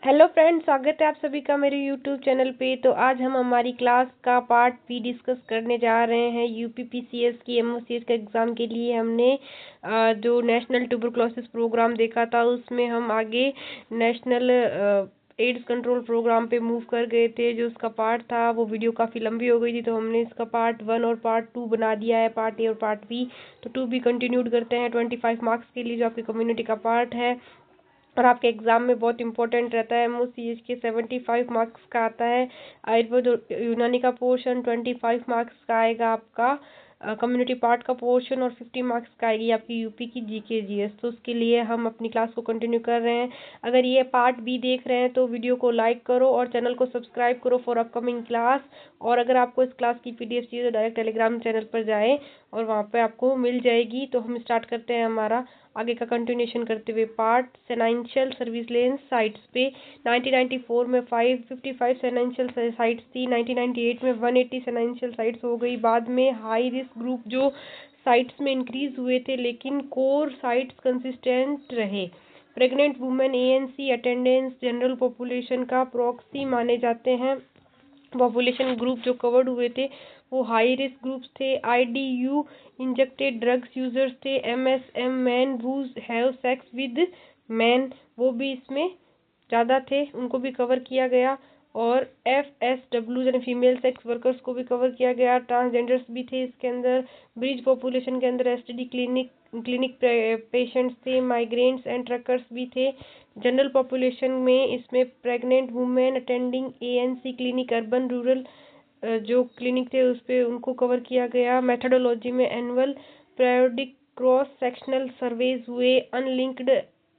Hello friends, स्वागत है आप सभी का मेरे यूट्यूब चैनल पे। तो आज हम हमारी क्लास का पार्ट बी डिस्कस करने जा रहे हैं। यूपीपीसीएस की एमओसीएस के एग्ज़ाम के लिए हमने जो नेशनल ट्यूबरक्लोसिस प्रोग्राम देखा था, उसमें हम आगे नेशनल एड्स कंट्रोल प्रोग्राम पे मूव कर गए थे। जो उसका पार्ट था वो वीडियो काफ़ी लंबी हो गई थी, तो हमने इसका पार्ट 1 और पार्ट 2 बना दिया है, पार्ट ए और पार्ट बी। तो 2 भी कंटिन्यूड करते हैं 25 मार्क्स के लिए, जो आपकी कम्युनिटी का पार्ट है और आपके एग्जाम में बहुत इंपॉर्टेंट रहता है। एमओसीएच के 75 मार्क्स का आता है। आयुर्वेद यूनानी का पोर्शन 25 मार्क्स का आएगा आपका, कम्युनिटी पार्ट का पोर्शन, और 50 मार्क्स का आएगी आपकी यूपी की जीके जीएस। तो उसके लिए हम अपनी क्लास को कंटिन्यू कर रहे हैं। अगर ये पार्ट बी देख रहे हैं तो वीडियो को लाइक करो और चैनल को सब्सक्राइब करो फॉर अपकमिंग क्लास। और अगर आपको इस क्लास की पीडीएफ चाहिए तो डायरेक्ट टेलीग्राम चैनल पर जाएँ और वहाँ पे आपको मिल जाएगी। तो हम स्टार्ट करते हैं हमारा आगे का कंटिन्यूशन करते हुए पार्ट फाइनेंशियल सर्विलेंस साइट्स पे। 1994 में 555 फाइनेंशियल साइट्स थी, 1998 में 180 फाइनेंशियल साइट्स हो गई। बाद में हाई रिस्क ग्रुप जो साइट्स में इंक्रीज हुए थे, लेकिन कोर साइट्स कंसिस्टेंट रहे। Pregnant women ANC attendance general population का प्रॉक्सी माने जाते हैं। पॉपुलेशन ग्रुप जो कवर्ड हुए थे वो हाई रिस्क ग्रुप्स थे। आईडीयू इंजेक्टेड ड्रग्स यूजर्स थे। MSM man who have sex with man, वो भी इसमें ज़्यादा थे, उनको भी कवर किया गया। और एफएसडब्ल्यू यानी फीमेल सेक्स वर्कर्स को भी कवर किया गया। ट्रांसजेंडर्स भी थे इसके अंदर। ब्रिज पॉपुलेशन के अंदर एसटीडी क्लिनिक पेशेंट्स थे। माइग्रेंट्स एंड ट्रकर्स भी थे। जनरल पॉपुलेशन में इसमें pregnant women attending ANC clinic, urban rural जो क्लिनिक थे उस पे उनको कवर किया गया। मेथडोलॉजी में annual periodic cross sectional surveys हुए। अनलिंक्ड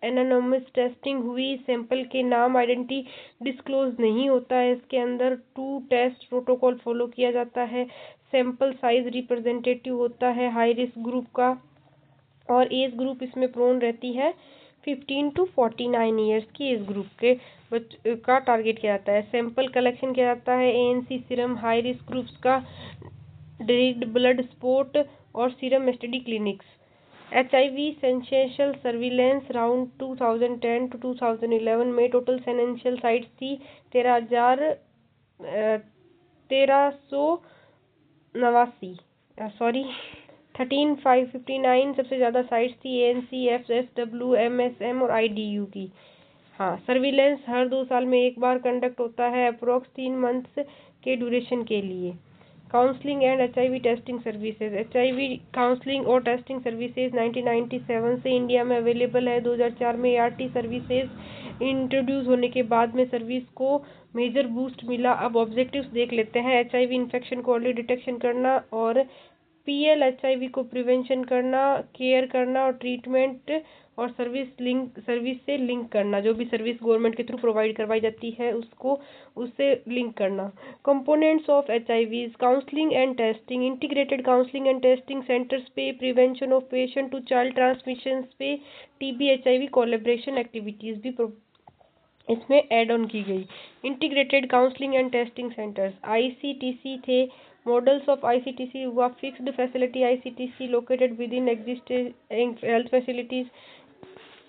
एनानोमस टेस्टिंग हुई। सैंपल के नाम आइडेंटिटी डिस्क्लोज नहीं होता है इसके अंदर। 2 टेस्ट प्रोटोकॉल फॉलो किया जाता है। सैंपल साइज रिप्रेजेंटेटिव होता है हाई रिस्क ग्रुप का। और एज ग्रुप इसमें प्रोन रहती है 15 टू 49 ईयर्स की एज ग्रुप के का टारगेट किया जाता है। सैंपल कलेक्शन किया जाता है ANC serum high risk groups का, डायरेक्ट ब्लड स्पॉट और serum STD clinics. HIV sensational surveillance round 2010 to 2011 में टोटल सेनेंशियल साइट्स थी 13,559 सबसे ज़्यादा साइट्स थी एएनसी, एफएसडब्ल्यू, एमएसएम और आईडीयू की। हाँ, सर्विलेंस हर 2 साल में एक बार कंडक्ट होता है, अप्रोक्स 3 मंथ्स के ड्यूरेशन के लिए। Counselling and HIV testing services. HIV counselling और टेस्टिंग सर्विसेज 1997 से इंडिया में अवेलेबल है। 2004 में आरटी सर्विसेज इंट्रोड्यूस होने के बाद में सर्विस को मेजर बूस्ट मिला। अब ऑब्जेक्टिव्स देख लेते हैं। एचआईवी इन्फेक्शन को अर्ली डिटेक्शन करना, और पीएल एचआईवी को प्रिवेंशन करना, केयर करना और ट्रीटमेंट और सर्विस से लिंक करना। जो भी सर्विस गवर्नमेंट के थ्रू प्रोवाइड करवाई जाती है उसको उससे लिंक करना। Components of HIV counselling and testing. Integrated counselling and testing centres पे, prevention of patient to child transmission पे, टीबी एचआईवी कोलैबोरेशन एक्टिविटीज भी इसमें ऐड ऑन की गई। Integrated counselling and testing centres ICTC थे। मॉडल्स ऑफ आईसीटीसी हुआ fixed facility ICTC located within existing health facilities.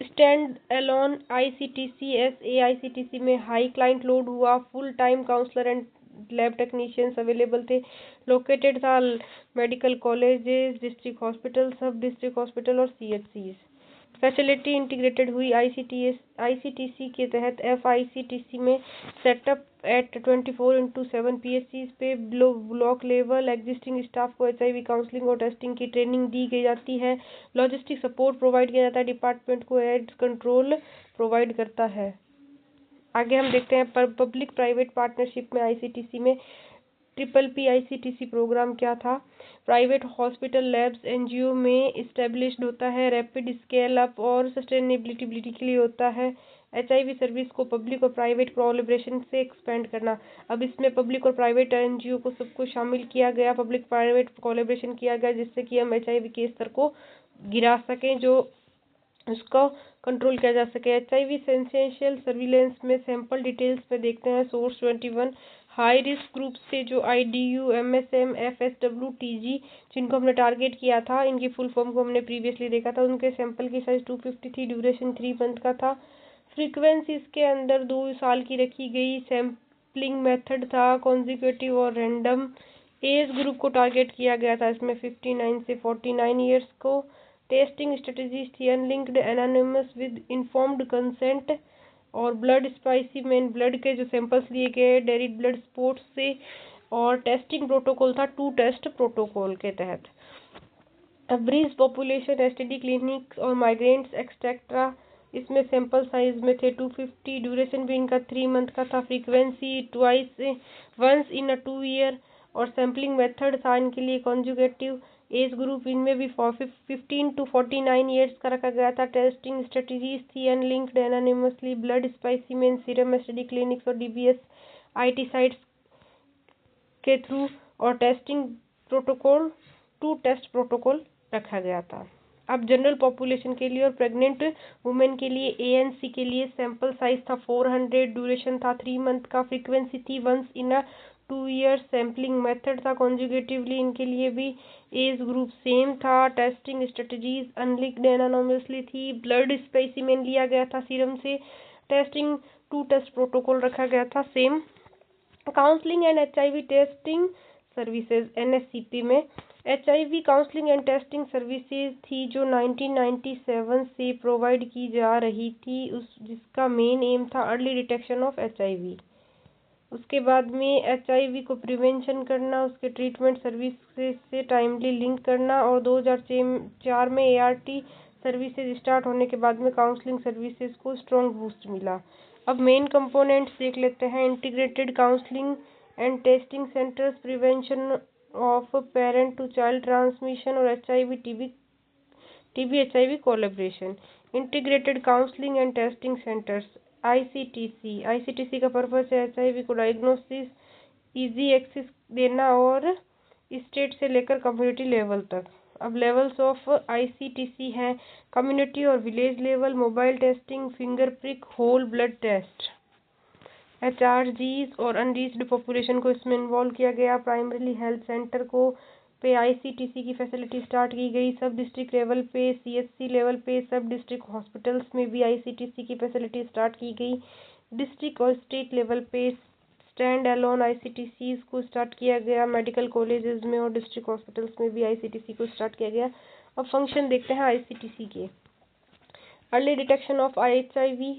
Stand alone ICTC SAICTC में high client load हुआ। Full time counsellor and lab technicians available थे। Located था medical colleges, district hospital, sub district hospital और CHC. Facility integrated हुई ICTC के तहत। FICTC में setup at 24/7 PHC पे ब्लॉक लेवल एग्जिस्टिंग स्टाफ को एचआईवी काउंसलिंग और टेस्टिंग की ट्रेनिंग दी गई जाती है। लॉजिस्टिक सपोर्ट प्रोवाइड किया जाता है। डिपार्टमेंट को एड्स कंट्रोल प्रोवाइड करता है। आगे हम देखते हैं पब्लिक प्राइवेट पार्टनरशिप में आईसीटीसी में PPP-ICTC प्रोग्राम क्या था। प्राइवेट हॉस्पिटल लैब्स एनजीओ में इस्टेब्लिश्ड होता है। रैपिड स्केल अप और सस्टेनेबिलिटी के लिए होता है। एचआईवी सर्विस को पब्लिक और प्राइवेट कोलैबोरेशन से एक्सपेंड करना। अब इसमें पब्लिक और प्राइवेट एनजीओ को सबको शामिल किया गया, पब्लिक प्राइवेट कोलैबोरेशन किया गया, जिससे कि हम एचआईवी के स्तर को गिरा सकें, जो उसको कंट्रोल किया जा सके। एचआईवी सेंसेशनल सर्विलेंस में सैंपल डिटेल्स पे देखते हैं। सोर्स 21 हाई रिस्क ग्रुप से जो आईडीयू, एमएसएम, एफएसडब्ल्यू, टीजी जिनको हमने टारगेट किया था, इनकी फुल फॉर्म को हमने प्रीवियसली देखा था। उनके सैंपल की साइज 250 थी, ड्यूरेशन 3 मंथ का था। फ्रीक्वेंसी इसके अंदर 2 साल की रखी गई। सैम्पलिंग मेथड था कॉन्जिक्यूटिव और रैंडम। एज ग्रुप को टारगेट किया गया था इसमें 59 से 49 ईयर्स को। टेस्टिंग स्ट्रेटजीज थी unlinked, anonymous, with informed consent. और ब्लड स्पेसिमेन, ब्लड के जो सैंपल्स लिए गए डेरिड ब्लड स्पॉट्स से। और टेस्टिंग प्रोटोकॉल था 2 टेस्ट प्रोटोकॉल के तहत। ब्रीज पॉपुलेशन, एसटीडी क्लिनिक्स और माइग्रेंट्स एक्सेट्रा। इसमें सैंपल साइज में थे 250। ड्यूरेशन भी इनका 3 मंथ का था। Frequency once in a 2 year. और सैम्पलिंग मेथड था इनके लिए कॉन्जुगेटिव। एज ग्रुप इनमें भी 15 to 49 ईयर्स का रखा गया था। टेस्टिंग स्ट्रेटजीज थी unlinked, anonymously, blood specimen, serum, STD clinics और डीबीएस आईटी साइट्स के थ्रू। और टेस्टिंग प्रोटोकॉल 2 टेस्ट प्रोटोकॉल रखा गया था। अब जनरल पॉपुलेशन के लिए और प्रेग्नेंट वुमेन के लिए एएनसी के लिए सैंपल साइज था 400। ड्यूरेशन था 3 मंथ का। फ्रीक्वेंसी थी once in a 2 year. Sampling method था कॉन्जुगेटिवली इनके लिए भी। एज ग्रुप सेम था। टेस्टिंग स्ट्रेटजीज अनलिंक्ड एनोनिमसली थी। ब्लड स्पेसिमेन लिया गया था सीरम से। टेस्टिंग 2 टेस्ट प्रोटोकॉल रखा गया था same. Counselling and HIV testing services NSCP में HIV counselling and testing services थी जो 1997 से प्रोवाइड की जा रही थी, जिसका मेन एम था अर्ली डिटेक्शन ऑफ एचआईवी। उसके बाद में एचआईवी को प्रिवेंशन करना, उसके ट्रीटमेंट सर्विसेज से टाइमली लिंक करना। और 2004 में एआरटी सर्विसेज स्टार्ट होने के बाद में काउंसलिंग सर्विसेज को स्ट्रॉन्ग बूस्ट मिला। अब मेन कंपोनेंट्स देख लेते हैं। Integrated counselling and testing centres, prevention of parent to child transmission और HIV TB HIV collaboration. Integrated counselling and testing centres ICTC का पर्पस है एचआईवी को डायग्नोसिस, इजी एक्सेस देना और स्टेट से लेकर कम्युनिटी लेवल तक। अब लेवल्स ऑफ आईसीटीसी हैं कम्युनिटी और village level, mobile testing, finger prick, whole blood test. एचआरजीज और अनरीच्ड पॉपुलेशन को इसमें इन्वॉल्व किया गया। प्राइमरी हेल्थ सेंटर को पे आईसीटीसी की फैसिलिटी स्टार्ट की गई। सब डिस्ट्रिक्ट लेवल पे, सीएचसी लेवल पे, सब डिस्ट्रिक्ट हॉस्पिटल्स में भी आईसीटीसी की फैसिलिटी स्टार्ट की गई। डिस्ट्रिक्ट और स्टेट लेवल पे स्टैंड अलोन आईसीटीसी को स्टार्ट किया गया। मेडिकल कॉलेजेस में और डिस्ट्रिक्ट हॉस्पिटल्स में भी आईसीटीसी को स्टार्ट किया गया। अब फंक्शन देखते हैं आईसीटीसी के। अर्ली डिटेक्शन ऑफ एचआईवी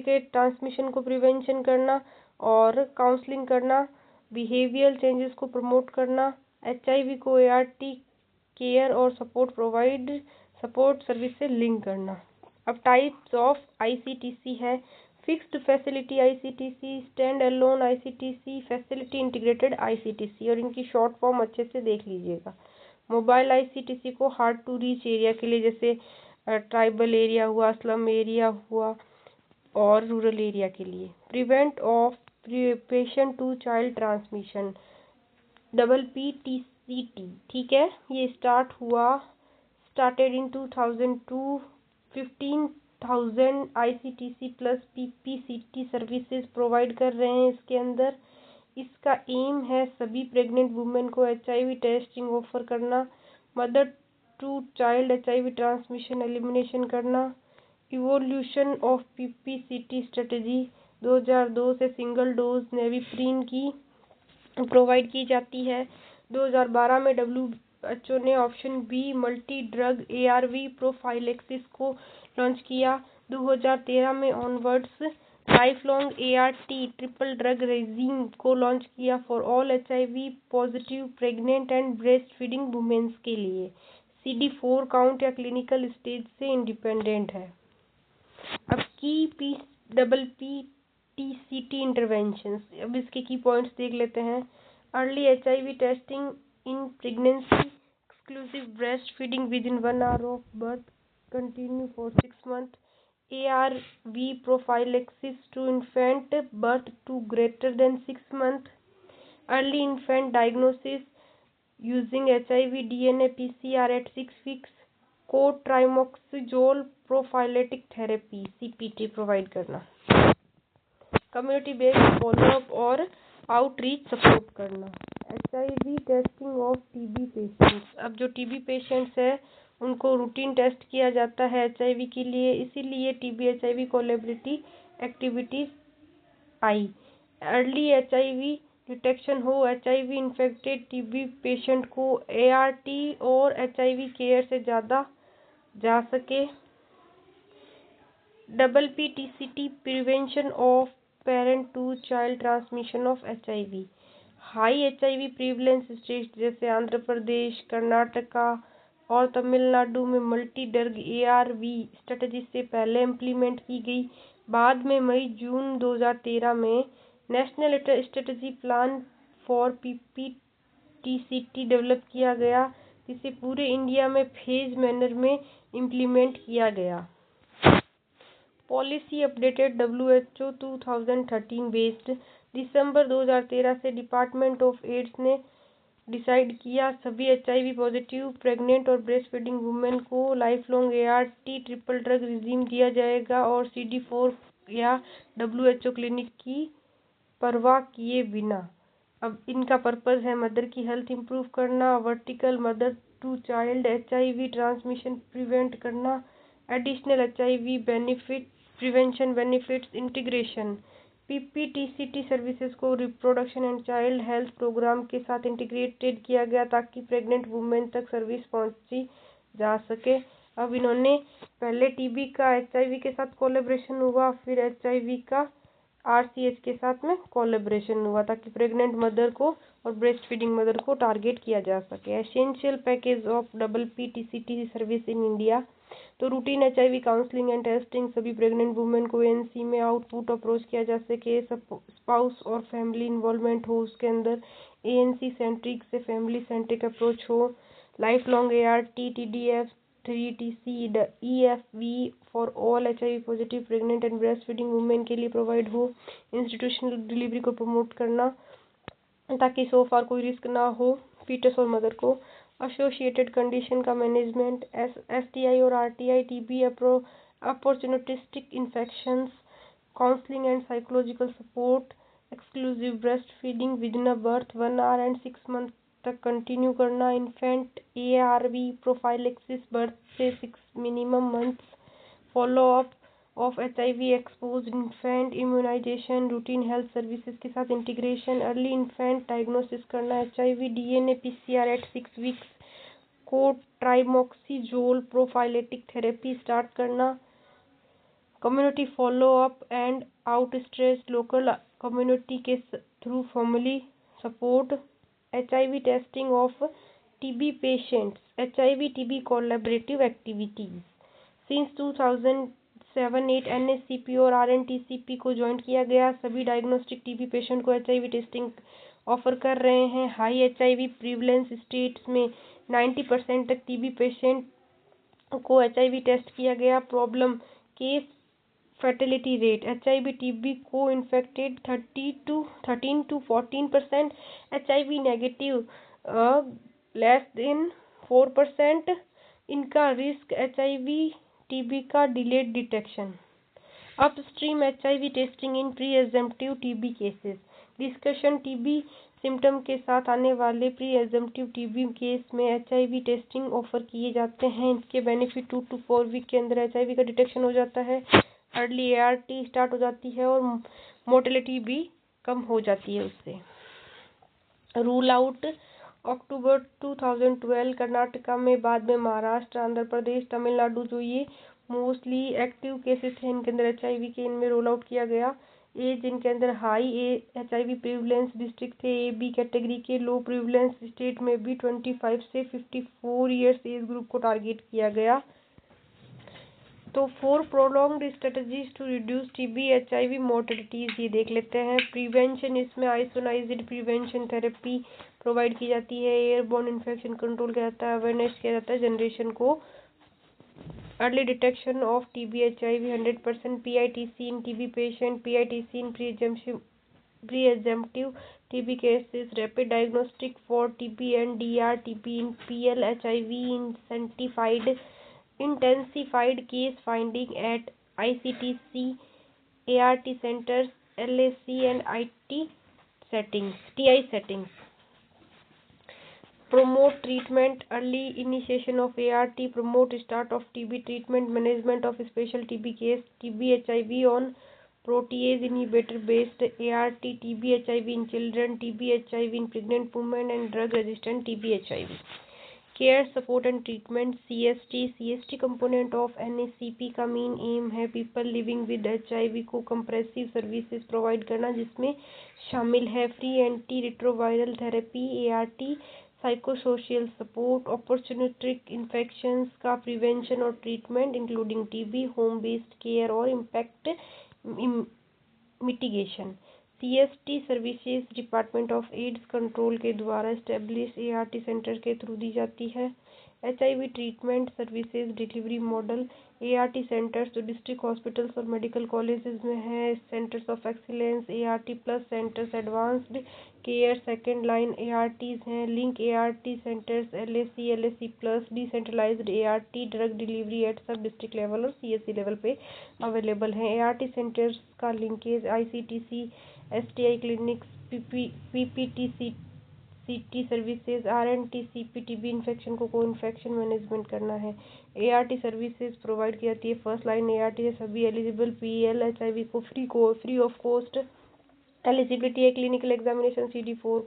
के ट्रांसमिशन को प्रिवेंशन करना और काउंसलिंग करना। बिहेवियरल चेंजेस को प्रमोट करना। एचआईवी को एआरटी केयर और सपोर्ट सर्विस से लिंक करना। अब टाइप्स ऑफ आईसीटीसी है fixed facility ICTC, stand alone ICTC, facility integrated ICTC. और इनकी शॉर्ट फॉर्म अच्छे से देख लीजिएगा। मोबाइल आईसीटीसी को हार्ड टू रीच एरिया के लिए, जैसे ट्राइबल एरिया हुआ, स्लम एरिया हुआ और रूरल एरिया के लिए। Prevent of patient to child transmission PPTCT, ठीक है। ये started in 2002। 15,000 ICTC plus PPCT services provide कर रहे हैं इसके अंदर। इसका एम है सभी प्रेग्नेंट वुमेन को एचआईवी टेस्टिंग ऑफर करना, mother to child HIV transmission elimination करना। इवोल्यूशन ऑफ पीपीसीटी स्ट्रेटजी 2002 से सिंगल डोज नेविप्रीन की प्रोवाइड की जाती है। 2012 में WHO ने option B multi drug ARV prophylaxis को लॉन्च किया। 2013 में onwards life long ART triple drug regimen को लॉन्च किया for all HIV positive pregnant and breast feeding womens के लिए। CD4 काउंट या क्लिनिकल स्टेज से इंडिपेंडेंट है। अब की PPTCT इंटरवेंशंस, अब इसके की पॉइंट्स देख लेते हैं। Early HIV testing in pregnancy, exclusive breast feeding with in 1 hour of birth, continue for 6 months। ARV prophylaxis to infant birth to greater than 6 months. Early infant diagnosis using HIV DNA PCR at 6 weeks. Cotrimoxazole prophylactic therapy CPT provide करना। Community based follow up और outreach support करना। HIV testing of TB patients. अब जो TB patients है उनको routine test किया जाता है HIV के लिए, इसीलिए TB HIV कोलैबोरेटिव एक्टिविटीज आई। अर्ली HIV डिटेक्शन हो, HIV इन्फेक्टेड TB पेशेंट को ART और HIV केयर से ज़्यादा जा सके। PPTCT prevention of parent to child transmission of HIV। High HIV prevalence state जैसे आंध्र प्रदेश, कर्नाटका और तमिलनाडु में मल्टी ड्रग ARV स्ट्रेटजी से पहले इम्प्लीमेंट की गई। बाद में मई-जून 2013 में national strategy plan for PPTCT develop किया गया, जिसे पूरे इंडिया में फेज मैनर में इम्प्लीमेंट किया गया। Policy updated WHO 2013 based. दिसंबर 2013 से डिपार्टमेंट ऑफ एड्स ने डिसाइड किया सभी HIV पॉजिटिव प्रेग्नेंट और ब्रेस्ट फीडिंग वुमेन को life long ART triple drug regimen दिया जाएगा और CD4 या WHO क्लिनिक की परवाह किए बिना। अब इनका पर्पस है मदर की हेल्थ इंप्रूव करना, vertical mother to child HIV transmission prevent करना, additional HIV benefit prevention benefits integration. PPTCT services को reproduction and child health programme के साथ इंटीग्रेटेड किया गया ताकि प्रेग्नेंट वुमेन तक सर्विस पहुंची जा सके। अब इन्होंने पहले TB का HIV के साथ कोलेब्रेशन हुआ, फिर HIV का RCH के साथ में कोलेब्रेशन हुआ ताकि प्रेग्नेंट मदर को और ब्रेस्ट फीडिंग मदर को टारगेट किया जा सके। Essential package of PPTCT service in India. तो routine HIV counselling and testing, सभी प्रेग्नेंट वुमेन को ANC में आउटपुट अप्रोच किया जा सके, स्पाउस और फैमिली इन्वॉल्वमेंट हो उसके अंदर, ANC सेंट्रिक से फैमिली सेंट्रिक अप्रोच हो, life long ART TDF 3TC EFV for all HIV positive pregnant and breast feeding women के लिए प्रोवाइड हो, इंस्टीट्यूशनल डिलीवरी को प्रमोट करना ताकि सो फार कोई रिस्क ना हो फीटस और मदर को, एसोसिएटेड कंडीशन का मैनेजमेंट, STI और RTI, TB opportunistic infections, counselling and psychological support, exclusive breast feeding within a birth 1 hour and 6 month तक कंटिन्यू करना, इन्फेंट ARV प्रोफाइलेक्सिस बर्थ से 6 minimum months, follow up of HIV exposed infant, immunisation, routine health services के साथ integration, early infant diagnosis करना, HIV DNA PCR at 6 weeks को trimoxazole prophylactic therapy start करना, community follow up and outstretch local community के through family support, HIV testing of TB patients, HIV TB collaborative activities. Since 2007-8 NSCP और RNTCP को join किया गया। सभी diagnostic TB patient को HIV testing offer कर रहे हैं। हाई HIV प्रीवलेंस स्टेट्स में 90% तक TB पेशेंट को HIV टेस्ट किया गया। Problem case fertility rate, HIV TB को infected 13 to 14%, HIV negative less than 4%। इनका रिस्क HIV TB का delayed detection. Upstream HIV testing in presumptive TB cases. Discussion TB symptom के साथ आने वाले प्री एग्जम्पटिव TB केस में HIV testing offer किए जाते हैं। इसके बेनिफिट 2 to 4 वीक के अंदर HIV का डिटेक्शन हो जाता है, अर्ली ART स्टार्ट हो जाती है और मोर्टेलिटी भी कम हो जाती है उससे। रूल आउट अक्टूबर 2012 कर्नाटका में, बाद में महाराष्ट्र, आंध्र प्रदेश, तमिलनाडु, जो ये मोस्टली एक्टिव केसेस थे इनके अंदर HIV के, इनमें रोल आउट किया गया। एज इनके अंदर हाई HIV प्रिवलेंस डिस्ट्रिक्ट थे AB कैटेगरी के, लो प्रिवलेंस स्टेट में भी 25 से 54 ईयर्स एज ग्रुप को टारगेट किया गया। तो 4 prolonged strategies to reduce TB HIV mortalities ये देख लेते हैं। प्रिवेंशन, इसमें आइसोनाइज्ड प्रिवेंशन थेरेपी प्रोवाइड की जाती है, एयरबोर्न इन्फेक्शन कंट्रोल किया जाता है, अवेयरनेस किया जाता है जनरेशन को, early detection of TB HIV 100%, PITC in TB patient, PITC in presumptive TB cases, rapid diagnostic for TB and DRTB in PL HIV, intensified case finding at ICTC, ART centers, LAC and TI settings. promote treatment, early initiation of ART, promote start of TB treatment, management of special TB case, TB HIV on protease inhibitor based ART, TB HIV in children, TB HIV in pregnant women and drug resistant TB HIV. Care support and treatment CST component of NACP का main aim है people living with HIV को comprehensive services provide करना, जिसमें शामिल है free anti retroviral therapy ART, psychosocial support, opportunistic infections का prevention और treatment including TB, home based care और impact mitigation. CST services department of AIDS control के द्वारा एस्टेब्लिश ART सेंटर के थ्रू दी जाती है। HIV treatment services delivery model ART centres जो डिस्ट्रिक्ट हॉस्पिटल्स और मेडिकल कॉलेजेस में है, centres of excellence ART plus centres, advanced care second line ARTs हैं, link ART centres LAC plus, decentralised ART drug delivery at sub district level और CSC level पे available हैं। ART centres का linkage ICTC STI clinics, PPT-CT services, RNT CP TB infection को infection management करना है। ART services provide की जाती है फर्स्ट लाइन ART है सभी एलिजिबल PL HIV को फ्री ऑफ कॉस्ट। एलिजिबिलिटी है clinical examination CD4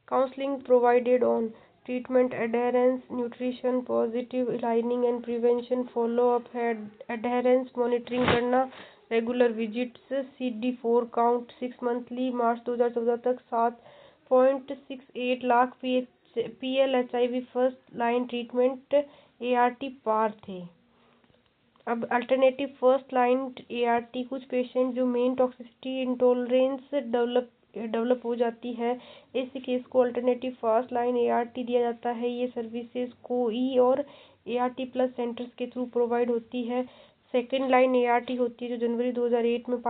counselling provided on treatment adherence, nutrition, positive living and prevention, follow up है एडहेरेंस मॉनिटरिंग करना, regular visits, CD4 count 6 monthly, मार्च 2014 तक 7.68 lakh PL HIV first line treatment ART पार थे। अब alternative first line ART कुछ patient जो main toxicity intolerance develop हो जाती है, ऐसे केस को अल्टरनेटिव फर्स्ट लाइन ART दिया जाता है। ये सर्विसेज कोई और ART प्लस सेंटर्स के थ्रू प्रोवाइड होती है। सेकेंड लाइन ART होती है जो जनवरी 2008 में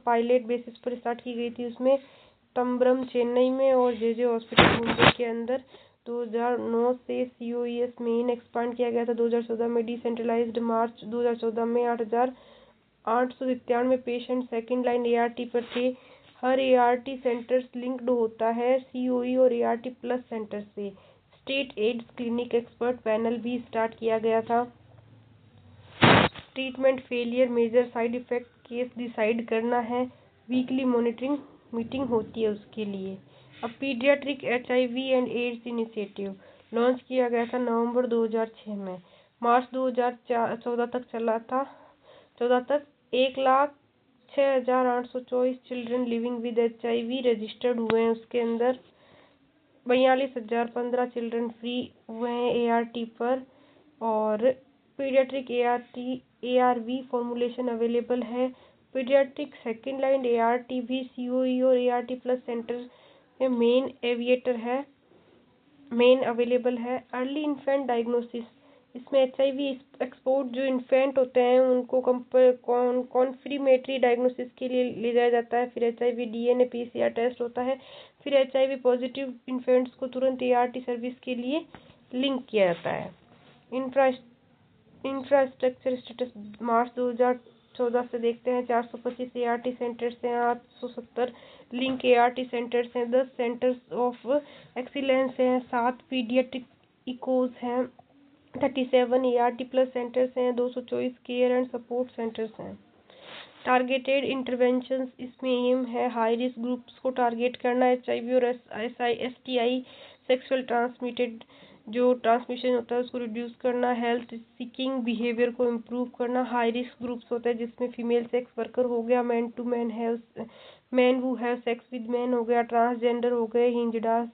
पायलट बेसिस पर स्टार्ट की गई थी, उसमें तंबरम चेन्नई में और JJ हॉस्पिटल मुंबई के अंदर 2009 से COES मेन एक्सपांड किया गया था। 2014 में डिसेंट्रलाइज्ड, मार्च 2014 में 8,897 पेशेंट सेकेंड लाइन ART पर थे। हर ART सेंटर्स लिंक्ड होता है COE और ART प्लस सेंटर से। State AIDS clinic expert panel भी स्टार्ट किया गया था। Treatment failure, major side effect case decide करना है, वीकली मॉनिटरिंग मीटिंग होती है उसके लिए। अब paediatric HIV and AIDS initiative launch किया गया था नवंबर 2006 में, मार्च 2014 तक चला था। 14 तक 1,06,824 children living with HIV registered हुए हैं। उसके अंदर 42,015 चिल्ड्रन फ्री हुए हैं ART पर, और पीडियाट्रिक ARV फॉर्मुलेशन अवेलेबल है। पीडियाट्रिक सेकेंड लाइन ART भी COE और ART प्लस सेंटर में मेन अवेलेबल है। अर्ली इन्फेंट डायग्नोसिस, इसमें HIV एक्सपोर्ट जो इन्फेंट होते हैं उनको कॉन्फर्मेटरी डायग्नोसिस के लिए ले जाया जाता है। फिर HIV DNA PCR टेस्ट होता है। फिर HIV पॉजिटिव इन्फेंट्स को तुरंत ART सर्विस के लिए लिंक किया जाता है। इंफ्रास्ट्रक्चर स्टेटस मार्च 2014 से देखते हैं 425 ART सेंटर्स हैं, 870 लिंक ART सेंटर्स हैं, 10 सेंटर्स ऑफ एक्सीलेंस हैं, 7 पीडियाट्रिक इकोज हैं, 37 ART प्लस सेंटर्स हैं, 224 केयर एंड सपोर्ट सेंटर्स हैं। टारगेटेड इंटरवेंशंस, इसमें एम है हाई रिस्क ग्रुप्स को टारगेट करना, HIV और STI सेक्सुअल ट्रांसमिटेड जो ट्रांसमिशन होता है उसको रिड्यूस करना, हेल्थ सीकिंग बिहेवियर को इम्प्रूव करना। हाई रिस्क ग्रुप्स होते हैं जिसमें फीमेल सेक्स वर्कर हो गया, man to man health, man who have sex with man हो गया, ट्रांसजेंडर हो गए, हिंजडास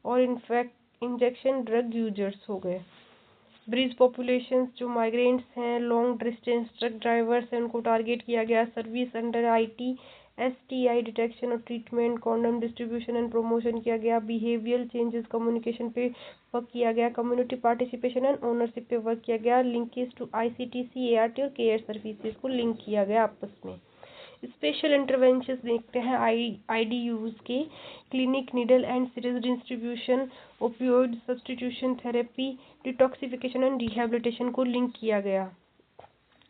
और इंजेक्शन ड्रग यूजर्स हो गए। ब्रिज पॉपुलेशंस जो माइग्रेंट्स हैं, लॉन्ग डिस्टेंस ट्रक ड्राइवर्स हैं, उनको टारगेट किया गया। Service under IT STI detection और treatment, condom distribution and promotion किया गया। बिहेवियरल चेंजेस कम्युनिकेशन पे वर्क किया गया। कम्युनिटी पार्टिसिपेशन एंड ओनरशिप पे वर्क किया गया। लिंकेज टू ICTC ART और केयर सर्विसेज को लिंक किया गया आपस में। स्पेशल इंटरवेंशंस देखते हैं IDUs के, clinic needle and series distribution, opioid substitution therapy, detoxification and rehabilitation को लिंक किया गया।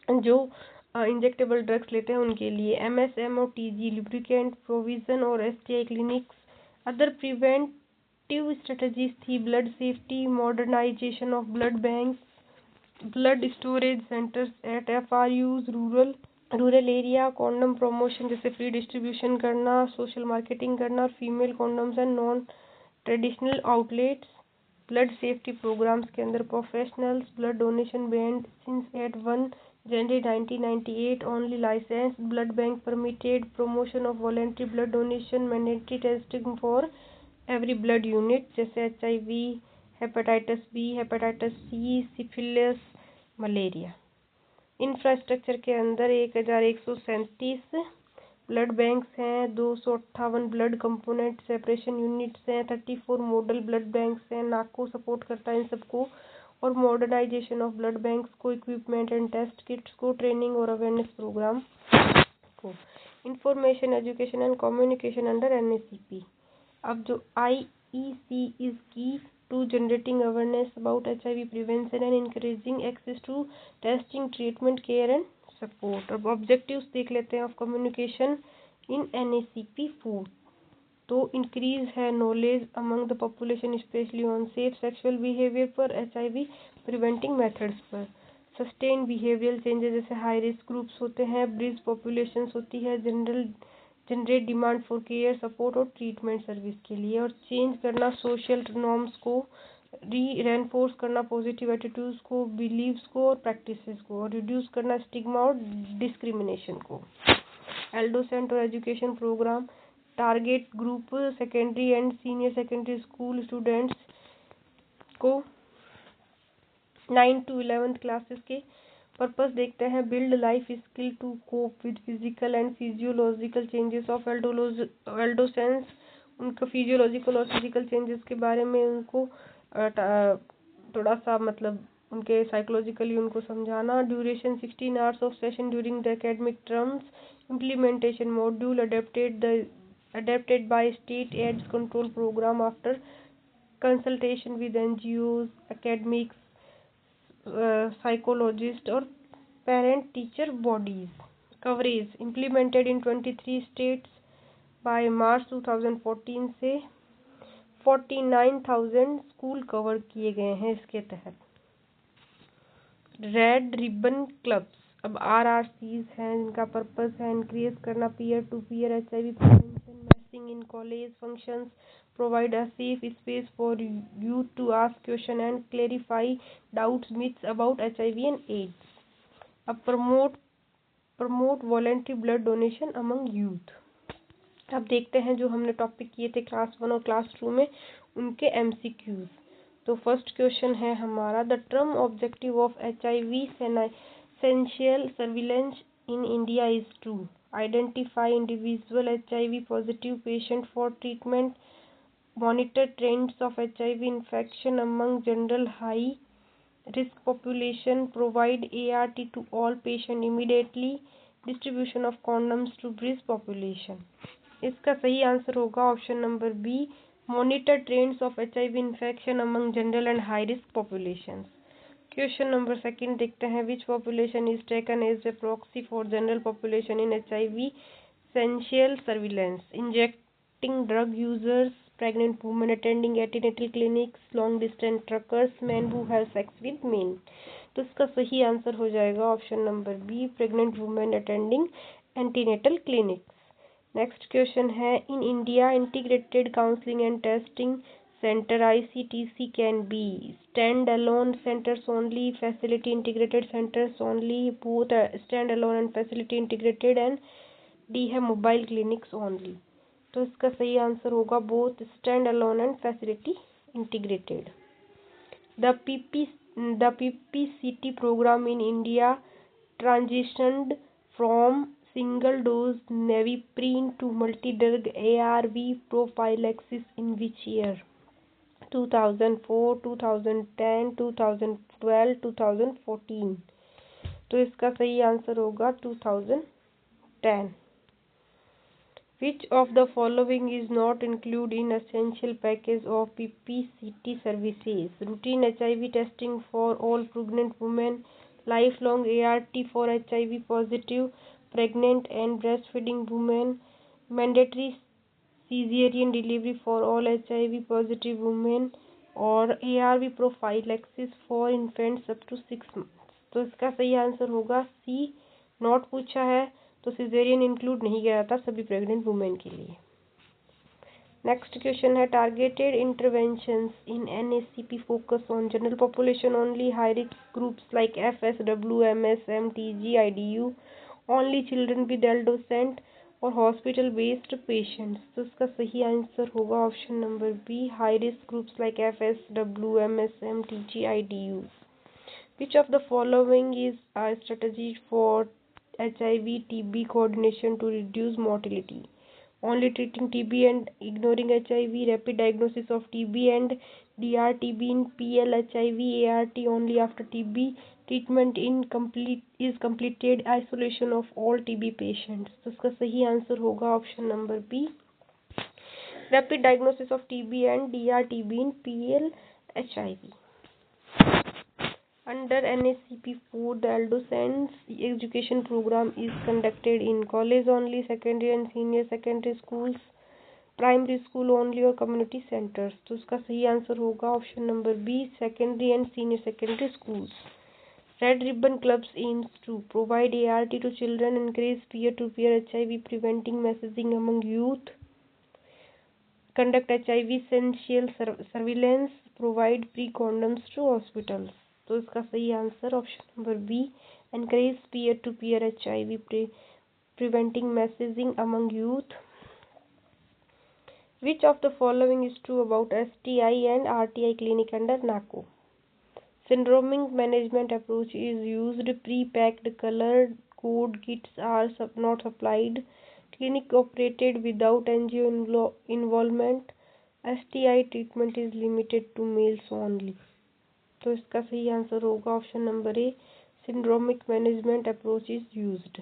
जो इंजेक्टेबल ड्रग्स लेते हैं उनके लिए MSM और TG, लुब्रिकेंट प्रोविजन और STI clinics, other objective strategies थी blood safety, modernisation of blood banks, blood storage centres at FRUs, rural area, condom promotion जैसे फ्री डिस्ट्रीब्यूशन करना, सोशल मार्केटिंग करना, female condoms and non traditional outlets, blood safety programmes के अंदर professionals, blood donation banned since at 1 जनवरी 1998, only licence blood bank permitted, promotion of voluntary blood donation, mandatory testing for every blood unit जैसे HIV, hepatitis B, hepatitis C, syphilis, malaria. Infrastructure के अंदर 1137 blood banks हैं, 258 blood component separation units हैं, 34 model blood banks हैं। नाको support करता है इन सबको, और मॉडर्नाइजेशन ऑफ ब्लड बैंक्स को, इक्विपमेंट एंड टेस्ट किट्स को, ट्रेनिंग और अवेयरनेस प्रोग्राम को। Information education and communication under NACP। अब जो IEC इज की to generating awareness about HIV prevention and encouraging access to testing, treatment, care and support। अब objectives देख लेते हैं of communication in NACP 4। तो increase है knowledge among the population especially on safe sexual behavior पर, HIV preventing methods पर। sustain behavioral changes जैसे high risk groups होते हैं, bridge populations होती है, generate demand for care, support और ट्रीटमेंट सर्विस के लिए, और चेंज करना सोशल नॉर्म्स को, रेनफोर्स करना पॉजिटिव एटीट्यूड्स को, बिलीव्स को और प्रैक्टिसेस को, और रिड्यूस करना स्टिग्मा और डिस्क्रिमिनेशन को। एल्डोसेंट और education programme target group secondary and senior secondary school students को 9 to 11th क्लासेस के। पर्पस देखते हैं, build life skill to cope with physical and physiological changes of adolescence, उनका फिजियोलॉजिकल और फिजिकल चेंजेस के बारे में उनको थोड़ा सा मतलब उनके साइकोलॉजिकली उनको समझाना। Duration 16 hours of session during the academic terms. Implementation module adapted by state AIDS control program after consultation with NGOs, academics, psychologist और parent teacher bodies. Coverage implemented in 23 states by March 2014 से 49,000 school cover किए गए हैं इसके तहत। Red ribbon clubs अब RRCs हैं, जिनका पर्पस है इंक्रीज करना peer to peer HIV prevention, messaging in college functions, provide a safe space for youth to ask question and clarify doubts, myths about HIV and AIDS। अब promote voluntary blood donation among youth। अब देखते हैं जो हमने topic किए थे class 1 और class 2 में उनके MCQs। तो फर्स्ट क्वेश्चन है हमारा, the term objective of HIV sentinel surveillance in India is to identify individual HIV positive patient for treatment, monitor trends of HIV infection among general high risk population, provide ART to all patients immediately, distribution of condoms to bridge population। इसका सही answer होगा option number B, monitor trends of HIV infection among general and high risk populations। Question number second देखते हैं, which population is taken as a proxy for general population in HIV essential surveillance, injecting drug users, pregnant women attending antenatal clinics, long distance truckers, men who have sex with men। तो इसका सही answer हो जाएगा option number B, pregnant women attending antenatal clinics. Next question है, in India integrated counselling and testing centre ICTC can be stand alone centres only, facility integrated centres only, both stand alone and facility integrated, and D है mobile clinics only. तो इसका सही answer होगा both stand alone and facility integrated. The PPCT program in India transitioned from single dose nevirapine to multi-drug ARV prophylaxis in which year? 2004, 2010, 2012, 2014। तो इसका सही answer होगा 2010। Which of the following is not included in essential package of PPCT services? Routine HIV testing for all pregnant women, lifelong ART for HIV positive, pregnant and breastfeeding women, mandatory caesarean delivery for all HIV positive women और ARV prophylaxis for infants up to 6 months। तो इसका सही answer होगा सी। Not पूछा है तो caesarean include नहीं किया जाता सभी प्रेग्नेंट वुमेन के लिए। नेक्स्ट क्वेश्चन है targeted interventions in NACP focus on general population only, high risk groups like FSW, MS, MTG, IDU, only children with adolescent और हॉस्पिटल बेस्ड पेशेंट्स। तो इसका सही आंसर होगा option number B, high risk groups like FSW, MS, MTG, IDU। Which of the following is a strategy for HIV TB coordination to reduce mortality? Only treating TB and ignoring HIV, rapid diagnosis of TB and DRTB in PL HIV, ART only after TB treatment is completed isolation of all TB patients। तो इसका सही answer होगा option number B, rapid diagnosis of TB and DRTB in PL HIV। Under NACP 4, the adolescents education program is conducted in college only, secondary and senior secondary schools, primary school only और community centres. तो इसका सही answer होगा option number B, secondary and senior secondary schools. Red ribbon clubs aims to provide ART to children, encourage peer-to-peer HIV preventing messaging among youth, conduct HIV essential surveillance, provide pre-condoms to hospitals। तो इसका सही answer option number B, encourage peer-to-peer HIV preventing messaging among youth। Which of the following is true about STI and RTI clinic under NACO? Syndromic management approach is used, pre-packed color code kits are not supplied, clinic operated without NGO involvement, STI treatment is limited to males only। तो इसका सही answer होगा option number A, syndromic management approach is used.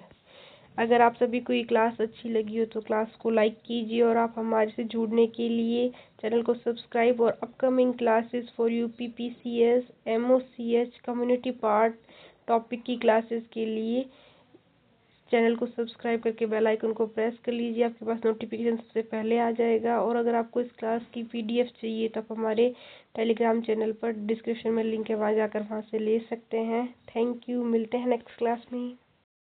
अगर आप सभी को ये class अच्छी लगी हो तो क्लास को लाइक कीजिए और आप हमारे से जुड़ने के लिए चैनल को सब्सक्राइब और upcoming classes for UPPCS MOCH community part topic की क्लासेस के लिए चैनल को सब्सक्राइब करके बेल आइकन को प्रेस कर लीजिए, आपके पास नोटिफिकेशन सबसे पहले आ जाएगा। और अगर आपको इस क्लास की PDF चाहिए तो आप हमारे टेलीग्राम चैनल पर डिस्क्रिप्शन में लिंक है, वहाँ जाकर वहाँ से ले सकते हैं। थैंक यू, मिलते हैं नेक्स्ट क्लास में।